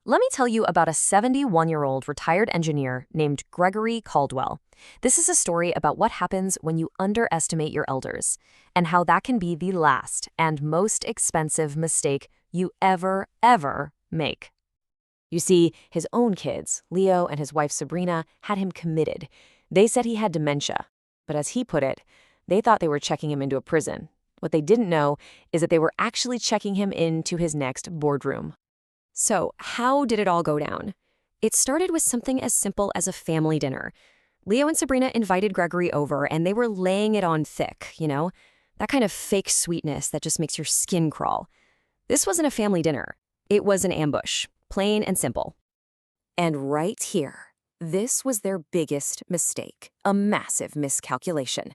Let me tell you about a 71-year-old retired engineer named Gregory Caldwell. This is a story about what happens when you underestimate your elders, and how that can be the last and most expensive mistake you ever make. You see, his own kids, Leo and his wife Sabrina, had him committed. They said he had dementia, but as he put it, they thought they were checking him into a prison. What they didn't know is that they were actually checking him into his next boardroom. So, how did it all go down? It started with something as simple as a family dinner. Leo and Sabrina invited Gregory over, and they were laying it on thick, that kind of fake sweetness that just makes your skin crawl. This wasn't a family dinner. It was an ambush, plain and simple. And right here, this was their biggest mistake, a massive miscalculation.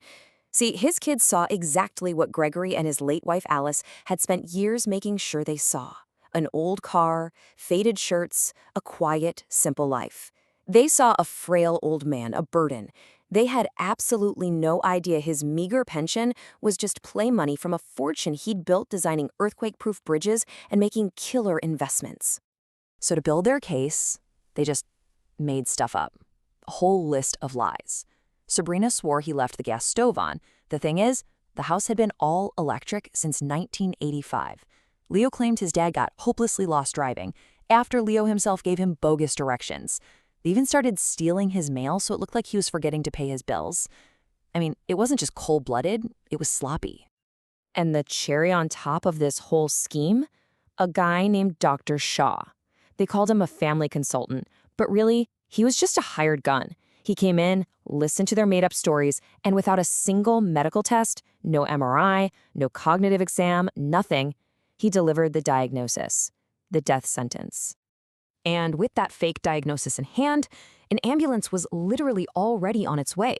See, his kids saw exactly what Gregory and his late wife Alice had spent years making sure they saw. An old car, faded shirts, a quiet, simple life. They saw a frail old man, a burden. They had absolutely no idea his meager pension was just play money from a fortune he'd built designing earthquake-proof bridges and making killer investments. So to build their case, they just made stuff up. A whole list of lies. Sabrina swore he left the gas stove on. The thing is, the house had been all electric since 1985. Leo claimed his dad got hopelessly lost driving after Leo himself gave him bogus directions. They even started stealing his mail so it looked like he was forgetting to pay his bills. I mean, it wasn't just cold-blooded, it was sloppy. And the cherry on top of this whole scheme? A guy named Dr. Shaw. They called him a family consultant, but really, he was just a hired gun. He came in, listened to their made-up stories, and without a single medical test, no MRI, no cognitive exam, nothing, he delivered the diagnosis, the death sentence. And with that fake diagnosis in hand, an ambulance was literally already on its way.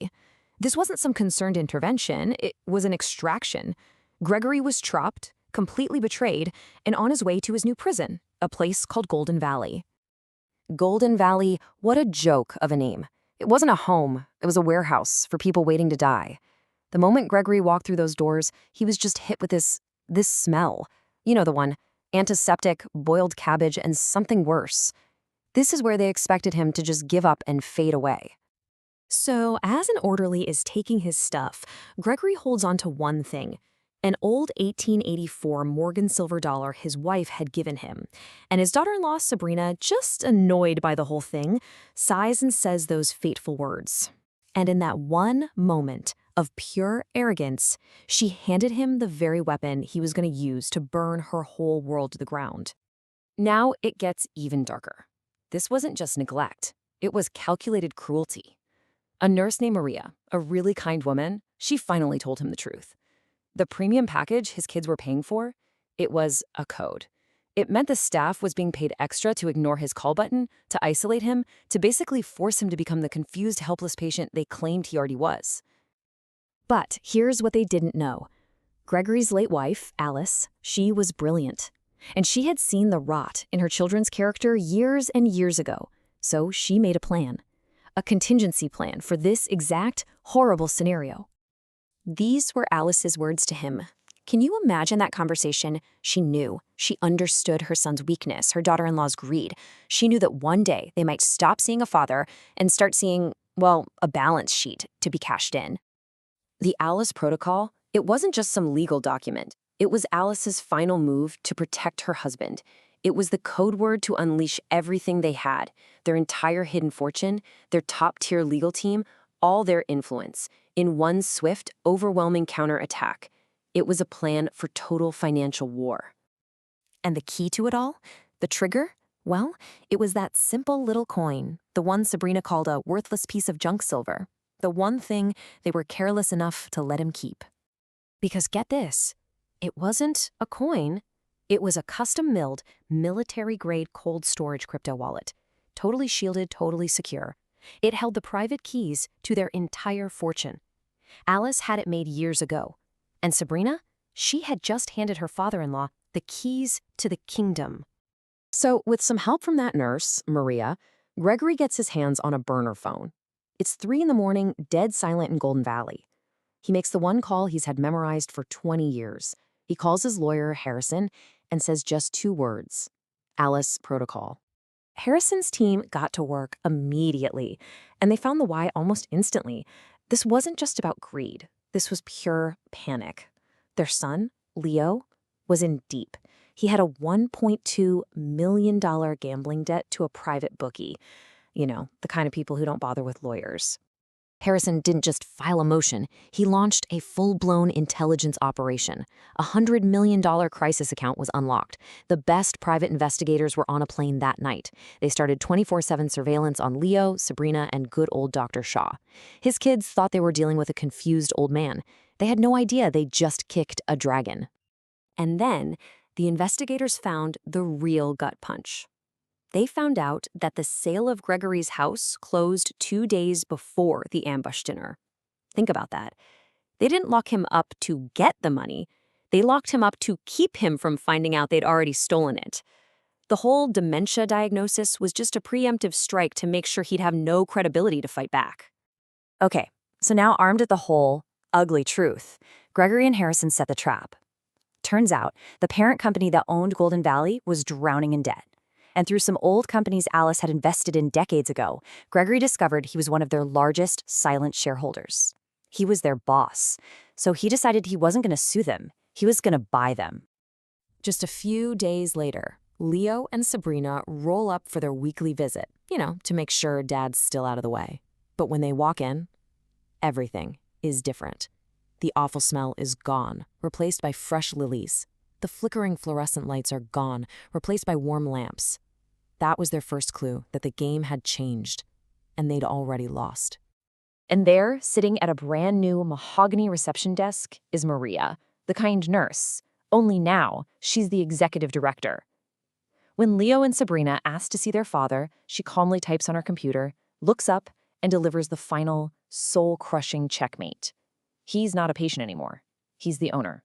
This wasn't some concerned intervention, it was an extraction. Gregory was trapped, completely betrayed, and on his way to his new prison, a place called Golden Valley. Golden Valley, what a joke of a name. It wasn't a home, it was a warehouse for people waiting to die. The moment Gregory walked through those doors, he was just hit with this smell. You know the one, antiseptic, boiled cabbage, and something worse. This is where they expected him to just give up and fade away. So, as an orderly is taking his stuff, Gregory holds on to one thing, an old 1884 Morgan silver dollar his wife had given him. And his daughter-in-law, Sabrina, just annoyed by the whole thing, sighs and says those fateful words. And in that one moment of pure arrogance, she handed him the very weapon he was going to use to burn her whole world to the ground. Now it gets even darker. This wasn't just neglect. It was calculated cruelty. A nurse named Maria, a really kind woman, she finally told him the truth. The premium package his kids were paying for, it was a code. It meant the staff was being paid extra to ignore his call button, to isolate him, to basically force him to become the confused, helpless patient they claimed he already was. But here's what they didn't know. Gregory's late wife, Alice, she was brilliant. And she had seen the rot in her children's character years and years ago. So she made a plan. A contingency plan for this exact horrible scenario. These were Alice's words to him. Can you imagine that conversation? She knew. She understood her son's weakness, her daughter-in-law's greed. She knew that one day they might stop seeing a father and start seeing, well, a balance sheet to be cashed in. The Alice Protocol, it wasn't just some legal document. It was Alice's final move to protect her husband. It was the code word to unleash everything they had, their entire hidden fortune, their top-tier legal team, all their influence, in one swift, overwhelming counterattack. It was a plan for total financial war. And the key to it all? The trigger? Well, it was that simple little coin, the one Sabrina called a worthless piece of junk silver, the one thing they were careless enough to let him keep. Because get this, it wasn't a coin, it was a custom-milled, military-grade cold storage crypto wallet, totally shielded, totally secure. It held the private keys to their entire fortune. Alice had it made years ago. And Sabrina, she had just handed her father-in-law the keys to the kingdom. So, with some help from that nurse, Maria, Gregory gets his hands on a burner phone. It's 3 a.m, dead silent in Golden Valley. He makes the one call he's had memorized for 20 years. He calls his lawyer, Harrison, and says just 2 words: Alice Protocol. Harrison's team got to work immediately, and they found the why almost instantly. This wasn't just about greed. This was pure panic. Their son, Leo, was in deep. He had a $1.2 million gambling debt to a private bookie. You know, the kind of people who don't bother with lawyers. Harrison didn't just file a motion, he launched a full-blown intelligence operation. A $100 million crisis account was unlocked. The best private investigators were on a plane that night. They started 24/7 surveillance on Leo, Sabrina, and good old Dr. Shaw. His kids thought they were dealing with a confused old man. They had no idea they just kicked a dragon. And then, the investigators found the real gut punch. They found out that the sale of Gregory's house closed 2 days before the ambush dinner. Think about that. They didn't lock him up to get the money. They locked him up to keep him from finding out they'd already stolen it. The whole dementia diagnosis was just a preemptive strike to make sure he'd have no credibility to fight back. Okay, so now armed with the whole ugly truth, Gregory and Harrison set the trap. Turns out, the parent company that owned Golden Valley was drowning in debt. And through some old companies Alice had invested in decades ago, Gregory discovered he was one of their largest silent shareholders. He was their boss, so he decided he wasn't going to sue them. He was going to buy them. Just a few days later, Leo and Sabrina roll up for their weekly visit, to make sure Dad's still out of the way. But when they walk in, everything is different. The awful smell is gone, replaced by fresh lilies. The flickering fluorescent lights are gone, replaced by warm lamps. That was their first clue that the game had changed, and they'd already lost. And there, sitting at a brand new mahogany reception desk, is Maria, the kind nurse. Only now, she's the executive director. When Leo and Sabrina ask to see their father, she calmly types on her computer, looks up, and delivers the final, soul-crushing checkmate. He's not a patient anymore. He's the owner.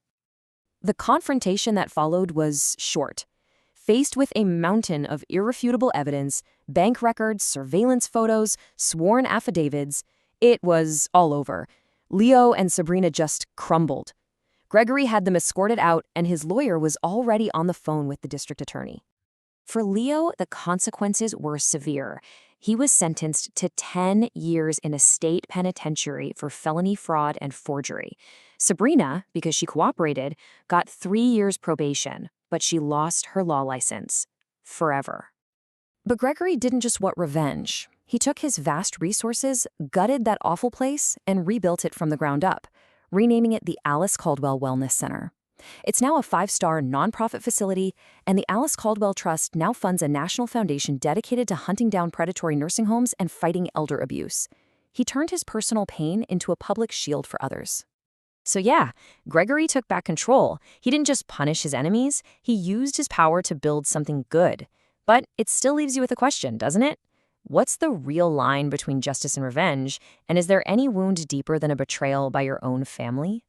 The confrontation that followed was short. Faced with a mountain of irrefutable evidence, bank records, surveillance photos, sworn affidavits, it was all over. Leo and Sabrina just crumbled. Gregory had them escorted out, and his lawyer was already on the phone with the district attorney. For Leo, the consequences were severe. He was sentenced to 10 years in a state penitentiary for felony fraud and forgery. Sabrina, because she cooperated, got 3 years probation, but she lost her law license. Forever. But Gregory didn't just want revenge. He took his vast resources, gutted that awful place, and rebuilt it from the ground up, renaming it the Alice Caldwell Wellness Center. It's now a 5-star nonprofit facility, and the Alice Caldwell Trust now funds a national foundation dedicated to hunting down predatory nursing homes and fighting elder abuse. He turned his personal pain into a public shield for others. So yeah, Gregory took back control. He didn't just punish his enemies, he used his power to build something good. But it still leaves you with a question, doesn't it? What's the real line between justice and revenge, and is there any wound deeper than a betrayal by your own family?